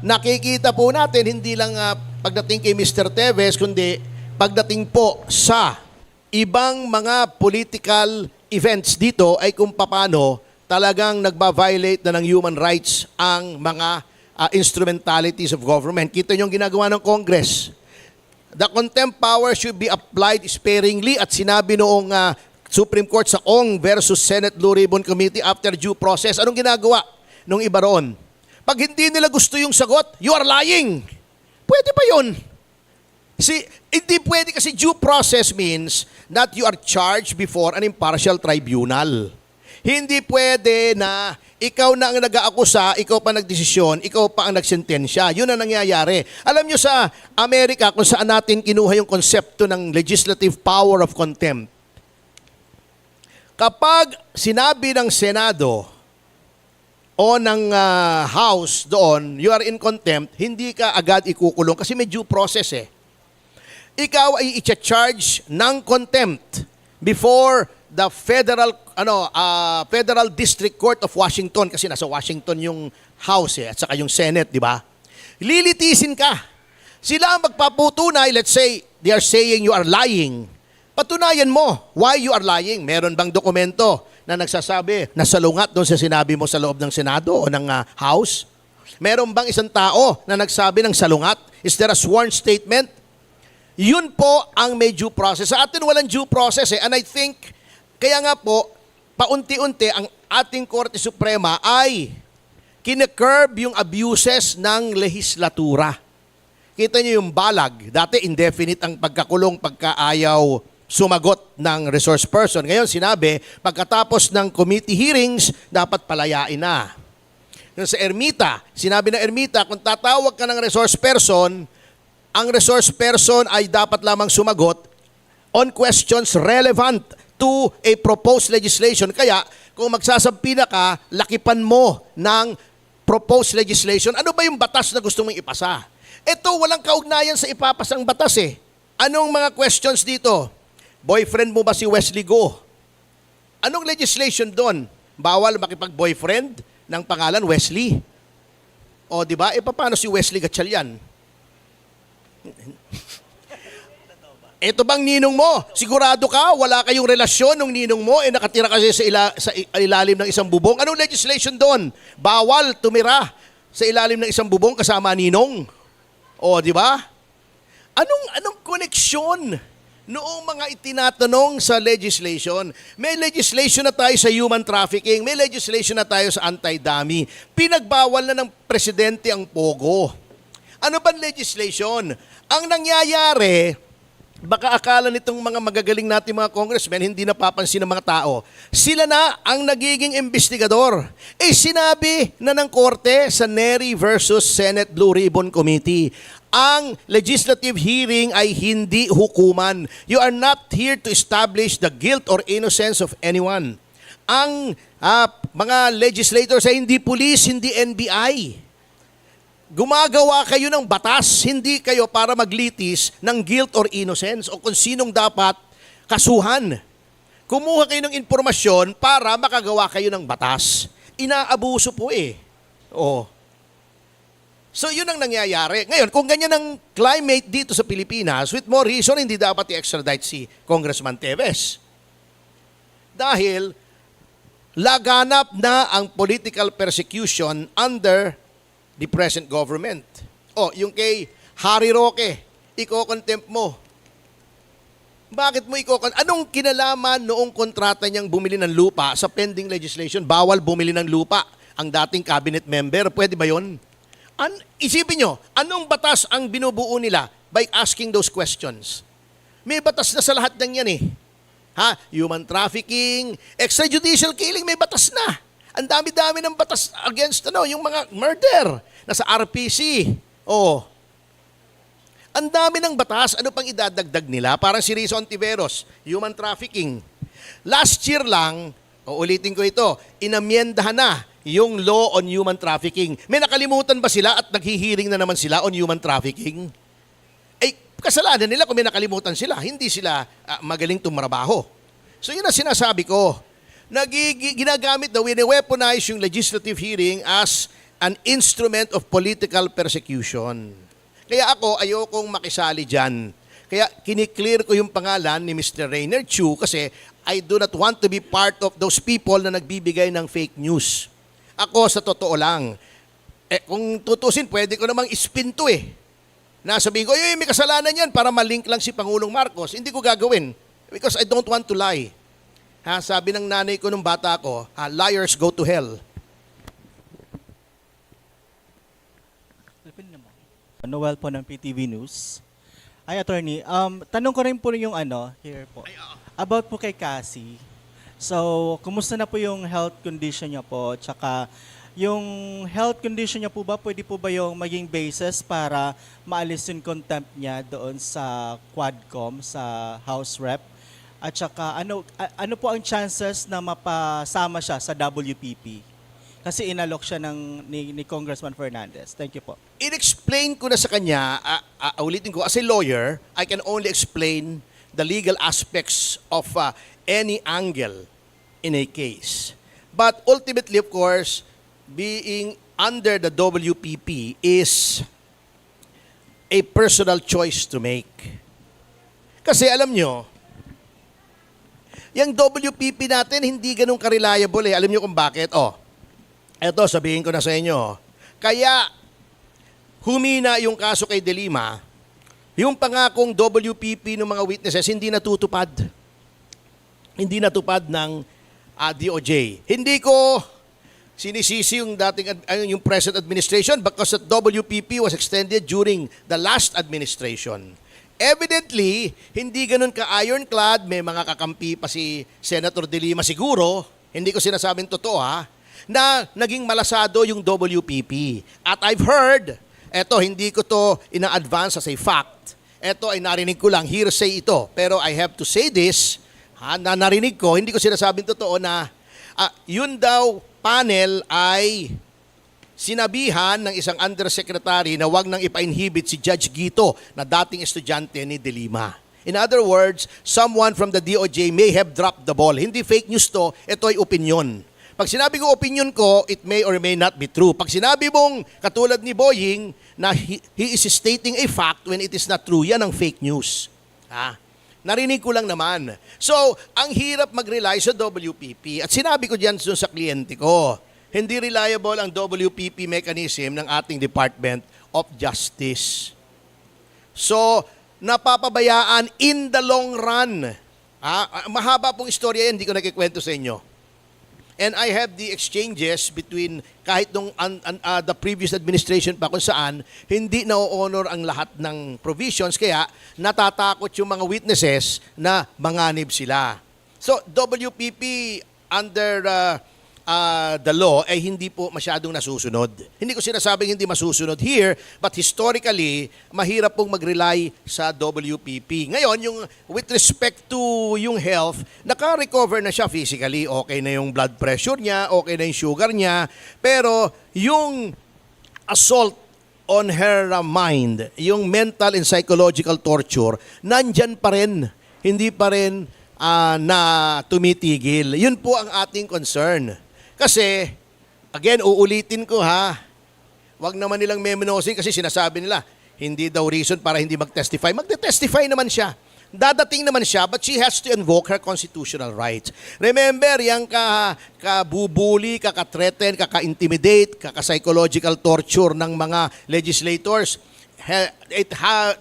nakikita po natin hindi lang pagdating kay Mr. Teves, kundi pagdating po sa ibang mga political events dito ay kung paano talagang nagba-violate na ng human rights ang mga instrumentalities of government. Kita niyo yung ginagawa ng Congress. The contempt power should be applied sparingly at sinabi noong Supreme Court sa Ong versus Senate Blue Ribbon Committee after due process. Anong ginagawa nung iba roon? Pag hindi nila gusto yung sagot, you are lying. Pwede ba yun? Hindi pwede kasi due process means that you are charged before an impartial tribunal. Hindi pwede na ikaw na ang nag-aakusa, ikaw pa nagdesisyon, ikaw pa ang nagsentensya. Yun ang nangyayari. Alam nyo sa Amerika kung saan natin kinuha yung konsepto ng legislative power of contempt. Kapag sinabi ng Senado o ng House doon, you are in contempt, hindi ka agad ikukulong kasi may due process eh. Ikaw ay i-charge ng contempt before the Federal District Court of Washington kasi nasa Washington yung House at saka yung Senate, di ba? Lilitisin ka. Sila ang magpaputunay, let's say, they are saying you are lying. Patunayan mo why you are lying. Meron bang dokumento na nagsasabi na salungat doon sa sinabi mo sa loob ng Senado o ng House? Meron bang isang tao na nagsabi ng salungat? Is there a sworn statement? Yun po ang may due process. Sa atin walang due process eh. And I think, kaya nga po, paunti-unti ang ating Korte Suprema ay kine-curb yung abuses ng lehislatura. Kita niyo yung balag. Dati indefinite ang pagkakulong pagkaayaw sumagot ng resource person. Ngayon sinabi, pagkatapos ng committee hearings, dapat palayain na. Yung sa Ermita, sinabi ng Ermita, kung tatawag ka ng resource person, ang resource person ay dapat lamang sumagot on questions relevant to a proposed legislation. Kaya, kung magsasampina ka, lakipan mo ng proposed legislation. Ano ba yung batas na gusto mong ipasa? Ito, walang kaugnayan sa ipapasang batas eh. Anong mga questions dito? Boyfriend mo ba si Wesley Go? Anong legislation doon? Bawal makipag-boyfriend ng pangalan Wesley. O, di ba? E, paano si Wesley Gatchalian? Ito bang ninong mo? Sigurado ka, wala kayong relasyon ng ninong mo, nakatira kasi sa ilalim ng isang bubong. Anong legislation doon? Bawal tumira sa ilalim ng isang bubong kasama ninong. O, di ba? Anong koneksyon noong mga itinatanong sa legislation? May legislation na tayo sa human trafficking, may legislation na tayo sa anti-dummy. Pinagbawal na ng presidente ang pogo. Ano bang legislation? Ang nangyayari, baka akala nitong mga magagaling natin mga congressmen, hindi napapansin ng mga tao, sila na ang nagiging investigador. Eh sinabi na ng korte sa Nery versus Senate Blue Ribbon Committee, ang legislative hearing ay hindi hukuman. You are not here to establish the guilt or innocence of anyone. Ang mga legislators ay hindi police, hindi NBI. Gumagawa kayo ng batas, hindi kayo para maglitis ng guilt or innocence o kung sinong dapat kasuhan. Kumuha kayo ng impormasyon para makagawa kayo ng batas. Inaabuso po eh. Oh. So yun ang nangyayari. Ngayon, kung ganyan ang climate dito sa Pilipinas, with more reason, hindi dapat i-extradite si Congressman Teves. Dahil laganap na ang political persecution under the present government. O, yung kay Harry Roque, iko-contempt mo. Bakit mo iko-contempt? Anong kinalaman noong kontrata niyang bumili ng lupa sa pending legislation? Bawal bumili ng lupa ang dating cabinet member. Pwede ba yun? Isipin nyo, anong batas ang binubuo nila by asking those questions? May batas na sa lahat ng yan eh. Human trafficking, extrajudicial killing, may batas na. Ang dami-dami ng batas against yung mga murder na sa RPC. Oh. Ang dami ng batas, ano pang idadagdag nila? Parang si Rizzo Ontiveros, human trafficking. Last year lang, uulitin ko ito, inamyendahan na yung law on human trafficking. May nakalimutan ba sila at naghihiring na naman sila on human trafficking? Eh, kasalanan nila kung may nakalimutan sila. Hindi sila magaling tumrabaho. So yun ang sinasabi ko. Ginagamit na wine-weaponize yung legislative hearing as an instrument of political persecution. Kaya ako, ayokong makisali dyan. Kaya kiniklear ko yung pangalan ni Mr. Rainer Chu kasi I do not want to be part of those people na nagbibigay ng fake news. Ako, sa totoo lang, kung tutusin, pwede ko namang ispin to eh. Nasabihin ko, may kasalanan yan para malink lang si Pangulong Marcos. Hindi ko gagawin because I don't want to lie. Sabi ng nanay ko nung bata ko, liars go to hell. Noel po ng PTV News. Ay, attorney, tanong ko rin po yung here po. About po kay Cassie. So, kumusta na po yung health condition niya po? Tsaka, yung health condition niya po ba, pwede po ba yung maging basis para maalis yung contempt niya doon sa Quadcom, sa House Rep? At saka, ano po ang chances na mapasama siya sa WPP? Kasi inalok siya ni Congressman Fernandez. Thank you po. In-explain ko na sa kanya, ulitin ko, as a lawyer, I can only explain the legal aspects of any angle in a case. But ultimately, of course, being under the WPP is a personal choice to make. Kasi alam nyo, yung WPP natin hindi ganun ka-reliable eh. Alam nyo kung bakit? Eto, sabihin ko na sa inyo. Kaya, humina yung kaso kay De Lima, yung pangakong WPP ng mga witnesses, hindi natutupad. Hindi natupad ng DOJ. Hindi ko sinisisi yung yung present administration because the WPP was extended during the last administration. Evidently, hindi ganun ka-ironclad. May mga kakampi pa si Senator De Lima siguro. Hindi ko sinasabing totoo na naging malasado yung WPP. At I've heard, hindi ko to ina-advance as a fact. Ito ay narinig ko lang, hearsay ito. Pero I have to say this, na narinig ko, hindi ko sinasabing totoo na yun daw panel ay sinabihan ng isang undersecretary na wag nang ipa-inhibit si Judge Guito na dating estudyante ni De Lima. In other words, someone from the DOJ may have dropped the ball. Hindi fake news to, ito ay opinion. Pag sinabi ko opinion ko, it may or may not be true. Pag sinabi mong katulad ni Boying na he is stating a fact when it is not true, yan ang fake news. Narinig ko lang naman. So, ang hirap mag-rely sa WPP. At sinabi ko diyan sa kliyente ko, hindi reliable ang WPP mechanism ng ating Department of Justice. So, napapabayaan in the long run. Mahaba pong istorya yan, hindi ko nakikwento sa inyo. And I have the exchanges between kahit nung the previous administration pa kung saan hindi na-honor ang lahat ng provisions kaya natatakot yung mga witnesses na manganib sila. So WPP under the law ay hindi po masyadong nasusunod. Hindi ko sinasabing hindi masusunod here, but historically, mahirap pong mag-rely sa WPP. Ngayon, yung with respect to yung health, naka-recover na siya physically. Okay na yung blood pressure niya, okay na yung sugar niya, pero yung assault on her mind, yung mental and psychological torture, nandyan pa rin. Hindi pa rin na tumitigil. Yun po ang ating concern. Kasi, again, uulitin ko wag naman nilang memenosin kasi sinasabi nila, hindi daw reason para hindi mag-testify. Magte-testify naman siya. Dadating naman siya, but she has to invoke her constitutional rights. Remember, yung kabubuli, kaka-threaten, kaka-intimidate, kaka-psychological torture ng mga legislators,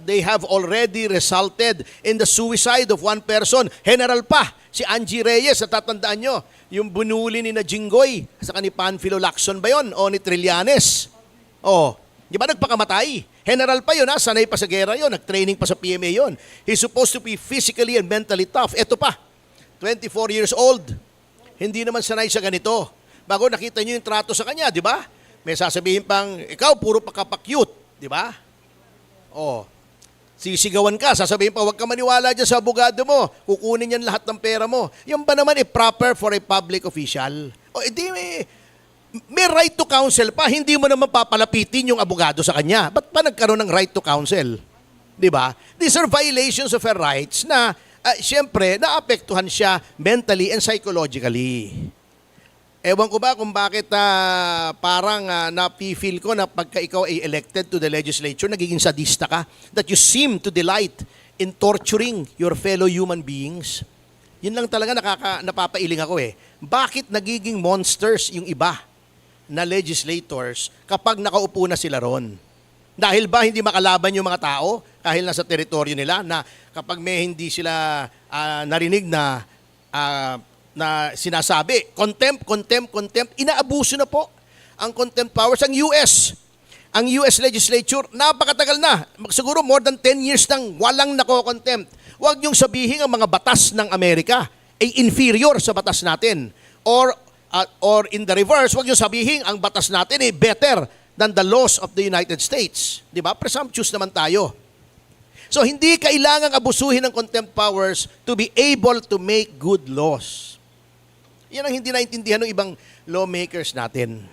they have already resulted in the suicide of one person. General pa, si Angie Reyes, natatandaan nyo, yung bunuli ni na Jinggoy, sa ni Panfilo Lacson ba yun? O ni Trillanes? Di ba nagpakamatay? General pa yun, sanay pa sa gera yun, nag-training pa sa PMA yun. He's supposed to be physically and mentally tough. Ito pa, 24 years old. Hindi naman sanay sa ganito. Bago nakita nyo yung trato sa kanya, di ba? May sasabihin pang, ikaw, puro pa cute, di ba? Sisigawan ka, sasabihin pa, huwag ka maniwala dyan sa abogado mo, kukunin yan lahat ng pera mo. Yung ba naman proper for a public official? Edi may right to counsel pa, hindi mo naman papalapitin yung abogado sa kanya. Ba't pa nagkaroon ng right to counsel? Di ba? These are violations of her rights na, siyempre, naapektuhan siya mentally and psychologically. Ewan ko ba kung bakit parang napi-feel ko na pagka ikaw ay elected to the legislature, nagiging sadista ka. That you seem to delight in torturing your fellow human beings. Yun lang talaga napapailing ako eh. Bakit nagiging monsters yung iba na legislators kapag nakaupo na sila ron? Dahil ba hindi makalaban yung mga tao kahit nasa teritoryo nila na kapag may hindi sila narinig na sinasabi, contempt, inaabuso na po ang contempt powers. Ang US legislature, napakatagal na, siguro more than 10 years nang walang nako-contempt. Huwag niyong sabihin ang mga batas ng Amerika ay inferior sa batas natin. Or in the reverse, huwag niyong sabihin ang batas natin ay better than the laws of the United States. Di ba? Presumptuous naman tayo. So, hindi kailangang abusuhin ng contempt powers to be able to make good laws. Yan ang hindi naintindihan ng ibang lawmakers natin.